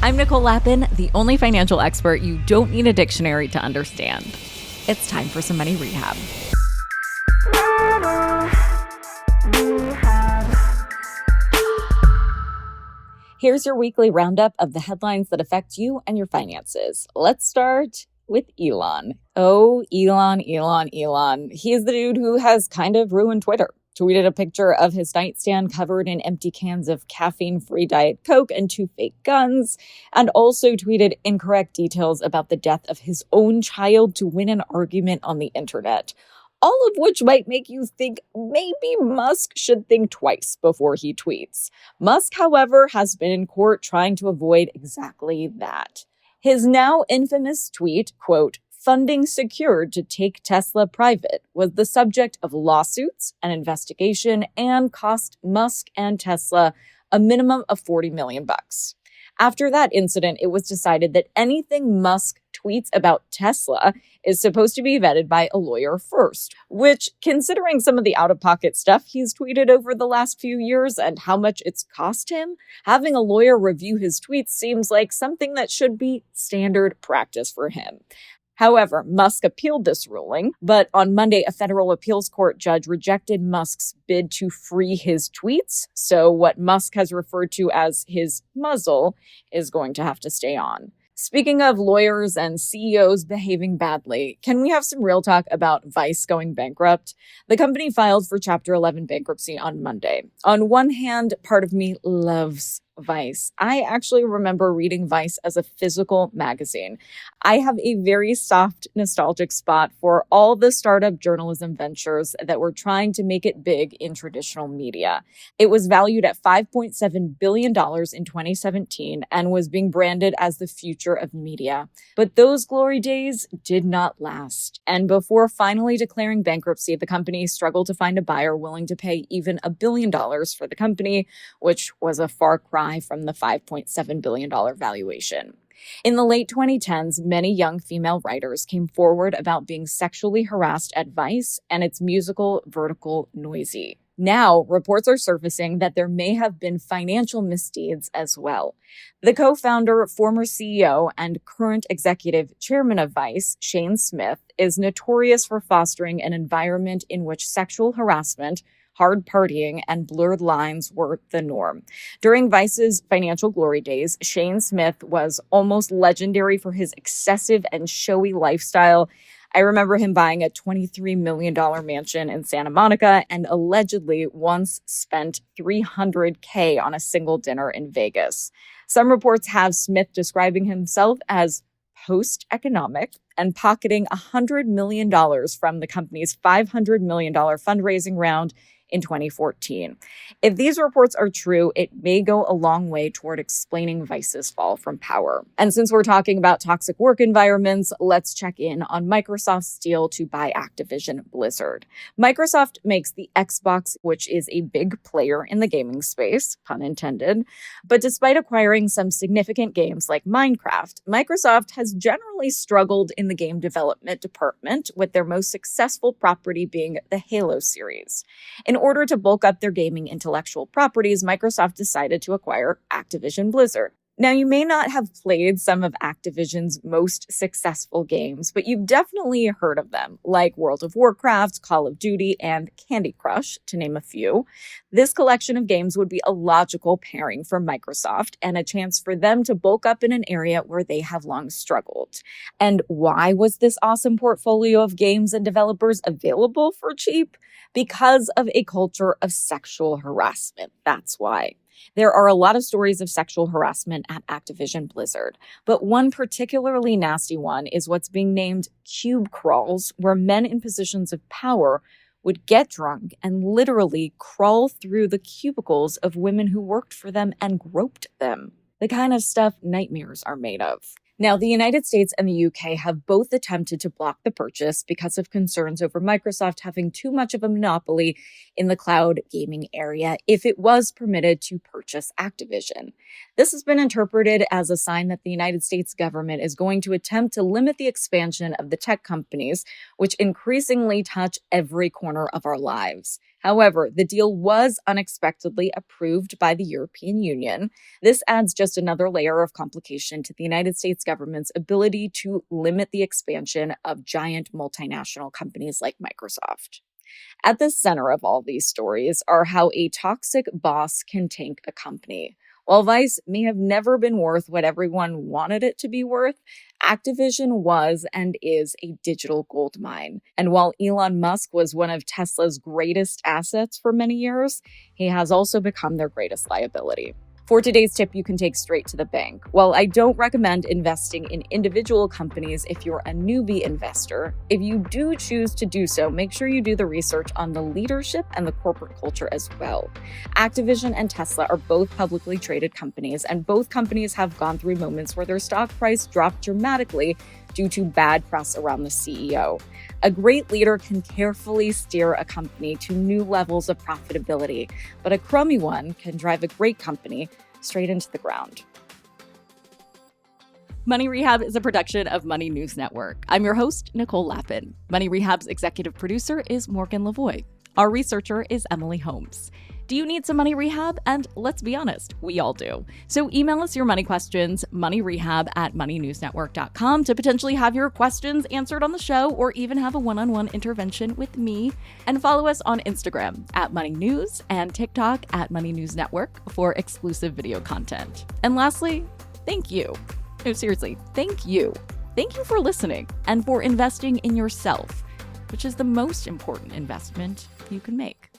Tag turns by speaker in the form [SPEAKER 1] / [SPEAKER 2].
[SPEAKER 1] I'm Nicole Lappin, the only financial expert you don't need a dictionary to understand. It's time for some money rehab. Here's your weekly roundup of the headlines that affect you and your finances. Let's start with Elon. Oh, Elon. He's the dude who has kind of ruined Twitter. Tweeted a picture of his nightstand covered in empty cans of caffeine-free Diet Coke and 2 fake guns, and also tweeted incorrect details about the death of his own child to win an argument on the internet. All of which might make you think maybe Musk should think twice before he tweets. Musk, however, has been in court trying to avoid exactly that. His now infamous tweet, quote, "Funding secured to take Tesla private," was the subject of lawsuits, an investigation, and cost Musk and Tesla a minimum of $40 million. After that incident, it was decided that anything Musk tweets about Tesla is supposed to be vetted by a lawyer first, which, considering some of the out-of-pocket stuff he's tweeted over the last few years and how much it's cost him, having a lawyer review his tweets seems like something that should be standard practice for him. However, Musk appealed this ruling, but on Monday, a federal appeals court judge rejected Musk's bid to free his tweets, so what Musk has referred to as his muzzle is going to have to stay on. Speaking of lawyers and CEOs behaving badly, can we have some real talk about Vice going bankrupt? The company filed for Chapter 11 bankruptcy on Monday. On one hand, part of me loves Vice. I actually remember reading Vice as a physical magazine. I have a very soft, nostalgic spot for all the startup journalism ventures that were trying to make it big in traditional media. It was valued at $5.7 billion in 2017 and was being branded as the future of media. But those glory days did not last. And before finally declaring bankruptcy, the company struggled to find a buyer willing to pay even $1 billion for the company, which was a far cry from the $5.7 billion valuation. In the late 2010s, many young female writers came forward about being sexually harassed at Vice and its musical vertical Noisy. Now, reports are surfacing that there may have been financial misdeeds as well. The co-founder, former CEO, and current executive chairman of Vice, Shane Smith, is notorious for fostering an environment in which sexual harassment, hard partying, and blurred lines were the norm. During Vice's financial glory days, Shane Smith was almost legendary for his excessive and showy lifestyle. I remember him buying a $23 million mansion in Santa Monica and allegedly once spent $300K on a single dinner in Vegas. Some reports have Smith describing himself as post-economic and pocketing $100 million from the company's $500 million fundraising round in 2014. If these reports are true, it may go a long way toward explaining Vice's fall from power. And since we're talking about toxic work environments, let's check in on Microsoft's deal to buy Activision Blizzard. Microsoft makes the Xbox, which is a big player in the gaming space, pun intended. But despite acquiring some significant games like Minecraft, Microsoft has generally struggled in the game development department, with their most successful property being the Halo series. In order to bulk up their gaming intellectual properties, Microsoft decided to acquire Activision Blizzard. Now, you may not have played some of Activision's most successful games, but you've definitely heard of them, like World of Warcraft, Call of Duty, and Candy Crush, to name a few. This collection of games would be a logical pairing for Microsoft and a chance for them to bulk up in an area where they have long struggled. And why was this awesome portfolio of games and developers available for cheap? Because of a culture of sexual harassment. That's why. There are a lot of stories of sexual harassment at Activision Blizzard, but one particularly nasty one is what's being named cube crawls, where men in positions of power would get drunk and literally crawl through the cubicles of women who worked for them and groped them. The kind of stuff nightmares are made of. Now, the United States and the UK have both attempted to block the purchase because of concerns over Microsoft having too much of a monopoly in the cloud gaming area if it was permitted to purchase Activision. This has been interpreted as a sign that the United States government is going to attempt to limit the expansion of the tech companies, which increasingly touch every corner of our lives. However, the deal was unexpectedly approved by the European Union. This adds just another layer of complication to the United States government's ability to limit the expansion of giant multinational companies like Microsoft. At the center of all these stories are how a toxic boss can tank a company. While Vice may have never been worth what everyone wanted it to be worth, Activision was and is a digital gold mine. And while Elon Musk was one of Tesla's greatest assets for many years, he has also become their greatest liability. For today's tip, you can take straight to the bank. While I don't recommend investing in individual companies if you're a newbie investor, if you do choose to do so, make sure you do the research on the leadership and the corporate culture as well. Activision and Tesla are both publicly traded companies, and both companies have gone through moments where their stock price dropped dramatically due to bad press around the CEO. A great leader can carefully steer a company to new levels of profitability, but a crummy one can drive a great company straight into the ground.
[SPEAKER 2] Money Rehab is a production of Money News Network. I'm your host, Nicole Lappin. Money Rehab's executive producer is Morgan Lavoie. Our researcher is Emily Holmes. Do you need some money rehab? And let's be honest, we all do. So email us your money questions, moneyrehab@moneynewsnetwork.com, to potentially have your questions answered on the show or even have a one-on-one intervention with me. And follow us on Instagram @moneynews and TikTok @moneynewsnetwork for exclusive video content. And lastly, thank you. No, seriously, thank you. Thank you for listening and for investing in yourself, which is the most important investment you can make.